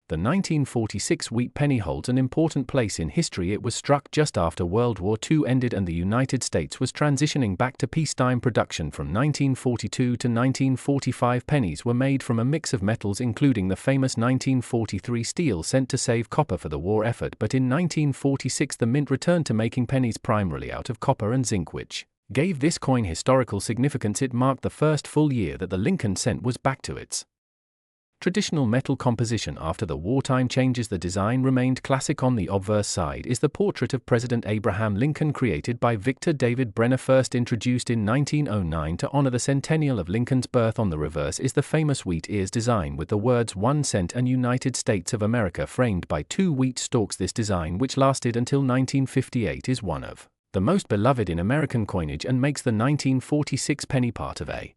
The 1946 wheat penny holds an important place in history. It was struck just after World War II ended and the United States was transitioning back to peacetime production. From 1942 to 1945, pennies were made from a mix of metals, including the famous 1943 steel sent to save copper for the war effort, but in 1946 the mint returned to making pennies primarily out of copper and zinc, which gave this coin historical significance. It marked the first full year that the Lincoln cent was back to its traditional metal composition. After the wartime changes, the design remained classic. On the obverse side is the portrait of President Abraham Lincoln, created by Victor David Brenner, first introduced in 1909 to honor the centennial of Lincoln's birth. On the reverse is the famous wheat ears design with the words 1 cent and United States of America framed by 2 wheat stalks. This design, which lasted until 1958, is one of the most beloved in American coinage and makes the 1946 penny part of a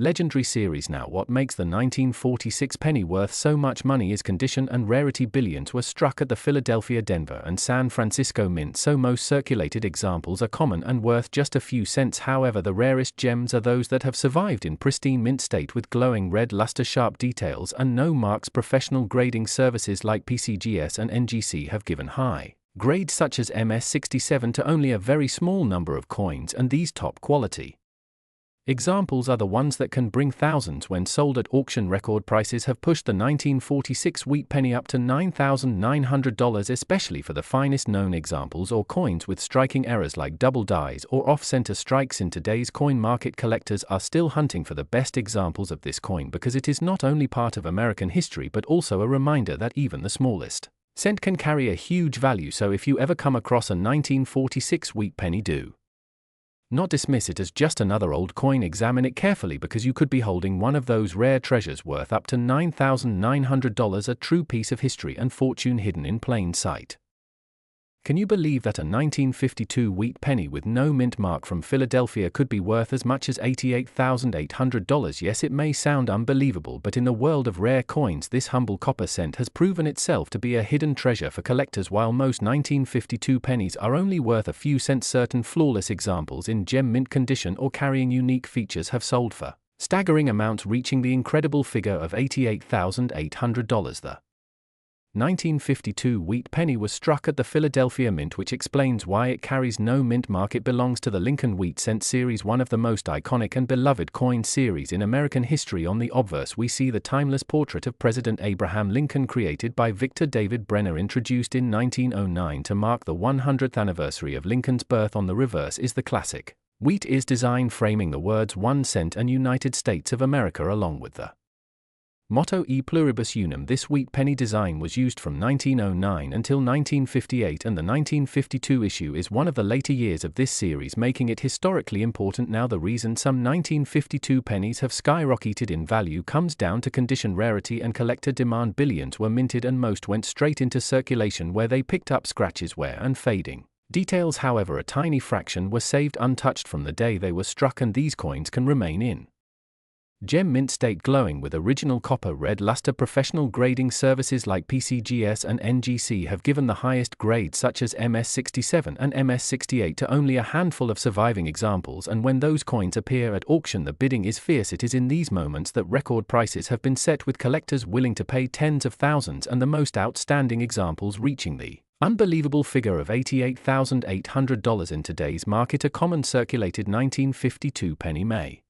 legendary series. Now, what makes the 1946 penny worth so much money is condition and rarity. Billions were struck at the Philadelphia, Denver, and San Francisco mint, so most circulated examples are common and worth just a few cents. However, the rarest gems are those that have survived in pristine mint state with glowing red luster, sharp details, and no marks. Professional grading services like PCGS and NGC have given high grades such as MS67 to only a very small number of coins, and these top quality examples are the ones that can bring thousands when sold at auction. Record prices have pushed the 1946 wheat penny up to $9,900, especially for the finest known examples or coins with striking errors like double dies or off-center strikes. In today's coin market, collectors are still hunting for the best examples of this coin because it is not only part of American history but also a reminder that even the smallest cent can carry a huge value. So if you ever come across a 1946 wheat penny, do not dismiss it as just another old coin. Examine it carefully because you could be holding one of those rare treasures worth up to $9,900, a true piece of history and fortune hidden in plain sight. Can you believe that a 1952 wheat penny with no mint mark from Philadelphia could be worth as much as $88,800? Yes, it may sound unbelievable, but in the world of rare coins, this humble copper cent has proven itself to be a hidden treasure for collectors. While most 1952 pennies are only worth a few cents, certain flawless examples in gem mint condition or carrying unique features have sold for staggering amounts, reaching the incredible figure of $88,800. The 1952 wheat penny was struck at the Philadelphia Mint, which explains why it carries no mint mark. It belongs to the Lincoln Wheat Cent series, one of the most iconic and beloved coin series in American history. On the obverse we see the timeless portrait of President Abraham Lincoln, created by Victor David Brenner, introduced in 1909 to mark the 100th anniversary of Lincoln's birth. On the reverse is the classic wheat ears design framing the words 1 cent and United States of America along with the motto E pluribus unum. This wheat penny design was used from 1909 until 1958, and the 1952 issue is one of the later years of this series, making it historically important. Now, the reason some 1952 pennies have skyrocketed in value comes down to condition, rarity, and collector demand. Billions were minted and most went straight into circulation, where they picked up scratches, wear, and fading details. However, a tiny fraction were saved untouched from the day they were struck, and these coins can remain in gem mint state, glowing with original copper red luster. Professional grading services like PCGS and NGC have given the highest grades such as MS67 and MS68 to only a handful of surviving examples, and when those coins appear at auction, the bidding is fierce. It is in these moments that record prices have been set, with collectors willing to pay tens of thousands and the most outstanding examples reaching the unbelievable figure of $88,800 in today's market. A common circulated 1952 penny may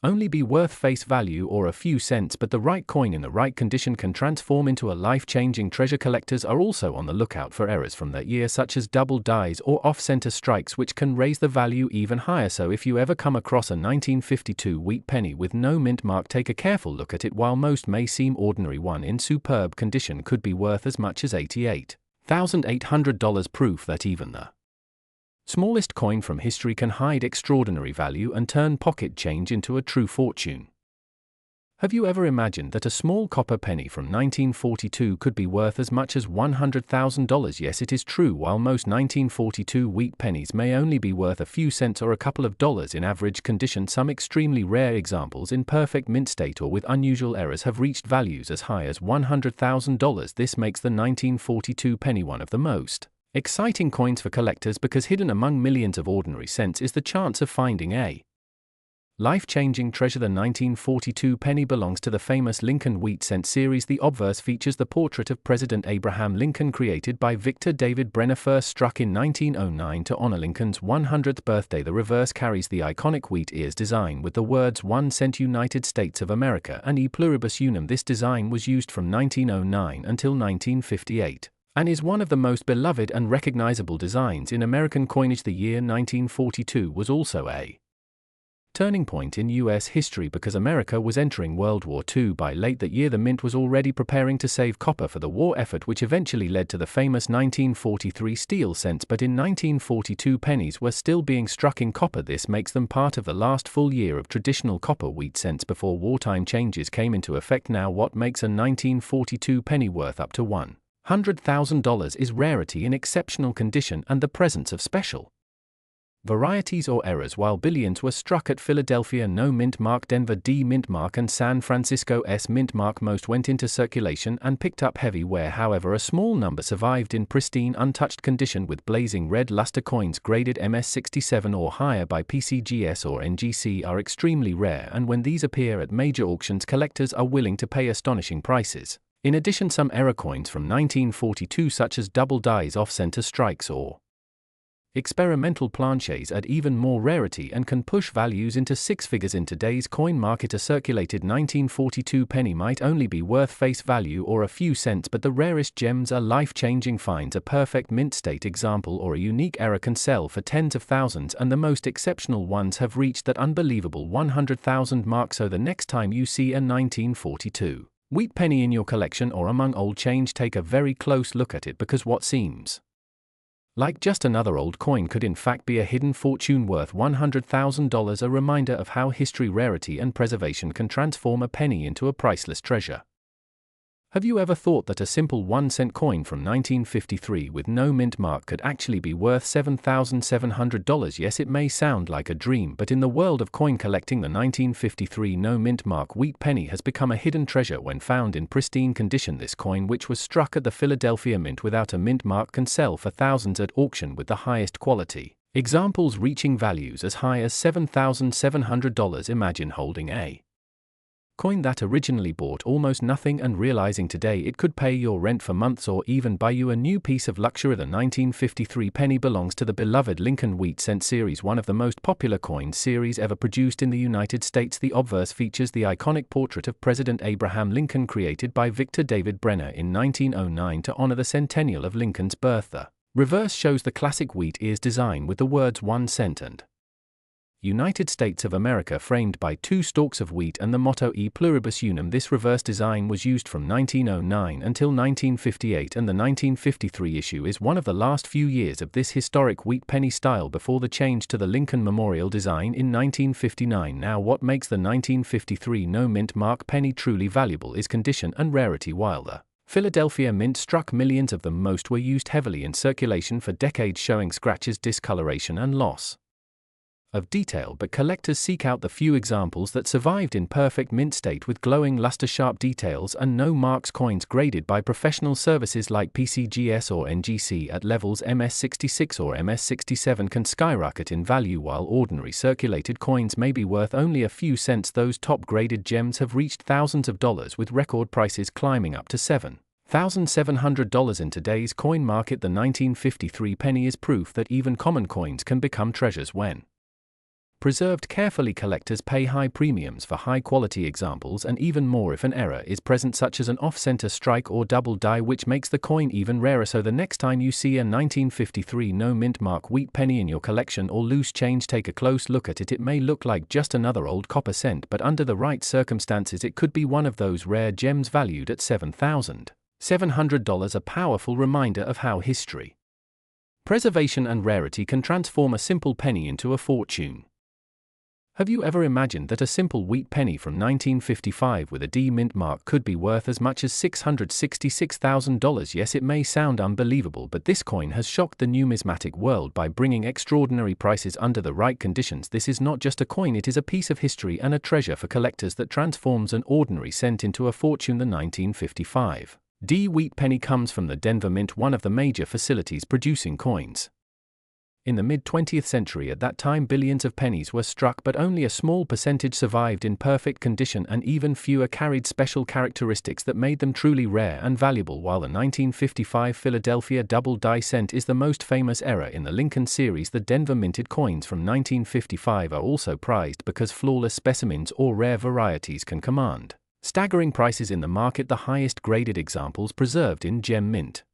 only be worth face value or a few cents, but the right coin in the right condition can transform into a life-changing treasure. Collectors are also on the lookout for errors from that year, such as double dies or off-center strikes, which can raise the value even higher. So if you ever come across a 1952 wheat penny with no mint mark, take a careful look at it. While most may seem ordinary, one in superb condition could be worth as much as $88,800, proof that even the smallest coin from history can hide extraordinary value and turn pocket change into a true fortune. Have you ever imagined that a small copper penny from 1942 could be worth as much as $100,000? Yes, it is true. While most 1942 wheat pennies may only be worth a few cents or a couple of dollars in average condition, some extremely rare examples in perfect mint state or with unusual errors have reached values as high as $100,000. This makes the 1942 penny one of the most exciting coins for collectors, because hidden among millions of ordinary cents is the chance of finding a Life-changing treasure. The 1942 penny belongs to the famous Lincoln Wheat Cent series. The obverse features the portrait of President Abraham Lincoln created by Victor David Brenner, first struck in 1909 to honor Lincoln's 100th birthday. The reverse carries the iconic wheat ears design with the words 1 cent United States of America and E pluribus unum. This design was used from 1909 until 1958. And is one of the most beloved and recognizable designs in American coinage. The year 1942 was also a turning point in U.S. history because America was entering World War II. By late that year, the mint was already preparing to save copper for the war effort, which eventually led to the famous 1943 steel cents. But in 1942, pennies were still being struck in copper. This makes them part of the last full year of traditional copper wheat cents before wartime changes came into effect. Now, what makes a 1942 penny worth up to $100,000 is rarity in exceptional condition and the presence of special varieties or errors. While billions were struck at Philadelphia no mint mark, Denver D mint mark, and San Francisco S mint mark, most went into circulation and picked up heavy wear. However, a small number survived in pristine, untouched condition with blazing red luster. Coins graded MS67 or higher by PCGS or NGC are extremely rare, and when these appear at major auctions, collectors are willing to pay astonishing prices. In addition, some error coins from 1942 such as double dies, off-center strikes, or experimental planches add even more rarity and can push values into six figures in today's coin market. A circulated 1942 penny might only be worth face value or a few cents, but the rarest gems are life-changing finds. A perfect mint state example or a unique error can sell for tens of thousands, and the most exceptional ones have reached that unbelievable 100,000 mark. So the next time you see a 1942 wheat penny in your collection or among old change, take a very close look at it, because what seems like just another old coin could in fact be a hidden fortune worth $100,000. A reminder of how history, rarity, and preservation can transform a penny into a priceless treasure. Have you ever thought that a simple 1 cent coin from 1953 with no mint mark could actually be worth $7,700? Yes, it may sound like a dream, but in the world of coin collecting, the 1953 no mint mark wheat penny has become a hidden treasure when found in pristine condition. This coin, which was struck at the Philadelphia Mint without a mint mark, can sell for thousands at auction, with the highest quality examples reaching values as high as $7,700. Imagine holding a coin that originally bought almost nothing and realizing today it could pay your rent for months or even buy you a new piece of luxury. The 1953 penny belongs to the beloved Lincoln Wheat Cent series, one of the most popular coin series ever produced in the United States. The obverse features the iconic portrait of President Abraham Lincoln created by Victor David Brenner in 1909 to honor the centennial of Lincoln's birth. The reverse shows the classic wheat ears design with the words 1 cent and United States of America framed by two stalks of wheat and the motto E pluribus unum. This reverse design was used from 1909 until 1958, and the 1953 issue is one of the last few years of this historic wheat penny style before the change to the Lincoln Memorial design in 1959. Now, what makes the 1953 no mint mark penny truly valuable is condition and rarity. While the Philadelphia Mint struck millions of them, most were used heavily in circulation for decades, showing scratches, discoloration, and loss of detail, but collectors seek out the few examples that survived in perfect mint state with glowing luster, sharp details, and no marks. Coins graded by professional services like PCGS or NGC at levels MS66 or MS67 can skyrocket in value, while ordinary circulated coins may be worth only a few cents. Those top-graded gems have reached thousands of dollars, with record prices climbing up to $7,700 in today's coin market. The 1953 penny is proof that even common coins can become treasures when preserved carefully. Collectors pay high premiums for high-quality examples, and even more if an error is present, such as an off-center strike or double die, which makes the coin even rarer. So the next time you see a 1953 no mint mark wheat penny in your collection or loose change, take a close look at it. It may look like just another old copper cent, but under the right circumstances it could be one of those rare gems valued at $7,700. A powerful reminder of how history, preservation, and rarity can transform a simple penny into a fortune. Have you ever imagined that a simple wheat penny from 1955 with a D mint mark could be worth as much as $666,000? Yes, it may sound unbelievable, but this coin has shocked the numismatic world by bringing extraordinary prices under the right conditions. This is not just a coin, it is a piece of history and a treasure for collectors that transforms an ordinary cent into a fortune. The 1955 D wheat penny comes from the Denver Mint, one of the major facilities producing coins In the mid-20th century, at that time, billions of pennies were struck, but only a small percentage survived in perfect condition, and even fewer carried special characteristics that made them truly rare and valuable. While the 1955 Philadelphia double die cent is the most famous error in the Lincoln series, the Denver minted coins from 1955 are also prized because flawless specimens or rare varieties can command staggering prices in the market. The highest graded examples preserved in gem mint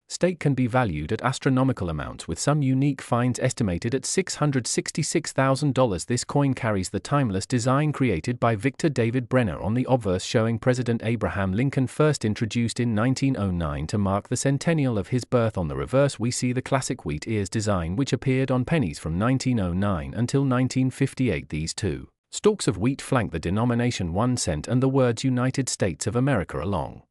state can be valued at astronomical amounts, with some unique finds estimated at $666,000. This coin carries the timeless design created by Victor David Brenner on the obverse, showing President Abraham Lincoln, first introduced in 1909 to mark the centennial of his birth. On the reverse we see the classic wheat ears design, which appeared on pennies from 1909 until 1958. These two stalks of wheat flank the denomination 1 cent and the words United States of America along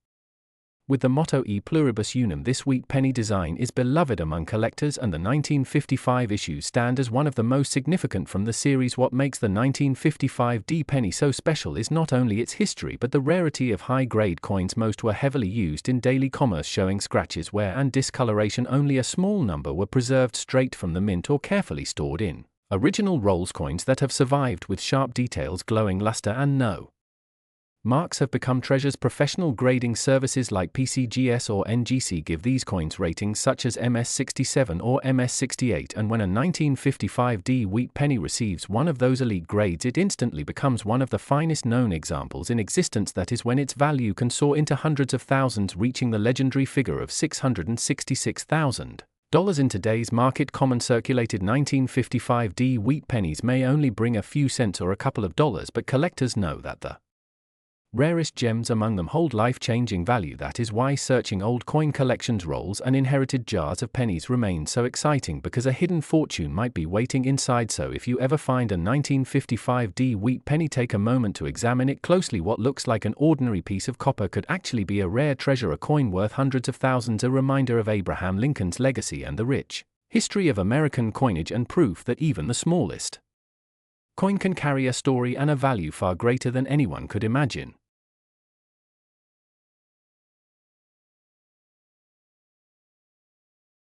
with the motto E pluribus unum. This wheat penny design is beloved among collectors, and the 1955 issues stand as one of the most significant from the series. What makes the 1955 D penny so special is not only its history but the rarity of high-grade coins. Most were heavily used in daily commerce, showing scratches, wear and discoloration. Only a small number were preserved straight from the mint or carefully stored in original rolls. Coins that have survived with sharp details, glowing luster and no marks have become treasures. Professional grading services like PCGS or NGC give these coins ratings such as MS67 or MS68, and when a 1955 D wheat penny receives one of those elite grades, it instantly becomes one of the finest known examples in existence. That is when its value can soar into hundreds of thousands, reaching the legendary figure of $666,000. In today's market, common circulated 1955 D wheat pennies may only bring a few cents or a couple of dollars, but collectors know that the rarest gems among them hold life-changing value. That is why searching old coin collections rolls and inherited jars of pennies remains so exciting, because a hidden fortune might be waiting inside. So if you ever find a 1955 D wheat penny, take a moment to examine it closely. What looks like an ordinary piece of copper could actually be a rare treasure, a coin worth hundreds of thousands, a reminder of Abraham Lincoln's legacy and the rich history of American coinage, and proof that even the smallest coin can carry a story and a value far greater than anyone could imagine.